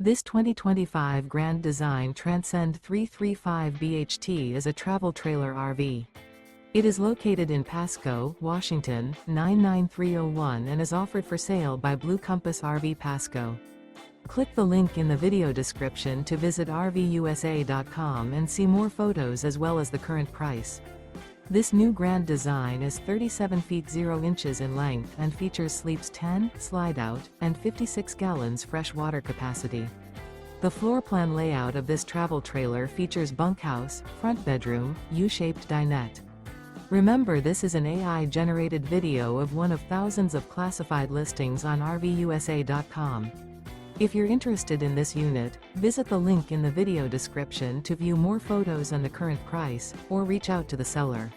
This 2025 Grand Design Transcend 335 BHT is a travel trailer RV. It is located in Pasco, Washington, 99301 and is offered for sale by Blue Compass RV Pasco. Click the link in the video description to visit RVUSA.com and see more photos as well as the current price. This new Grand Design is 37 feet 0 inches in length and features sleeps 10, Slideout, and 56 gallons fresh water capacity. The floor plan layout of this travel trailer features bunkhouse, front bedroom, U-shaped dinette. Remember, this is an AI-generated video of one of thousands of classified listings on RVUSA.com. If you're interested in this unit, visit the link in the video description to view more photos and the current price, or reach out to the seller.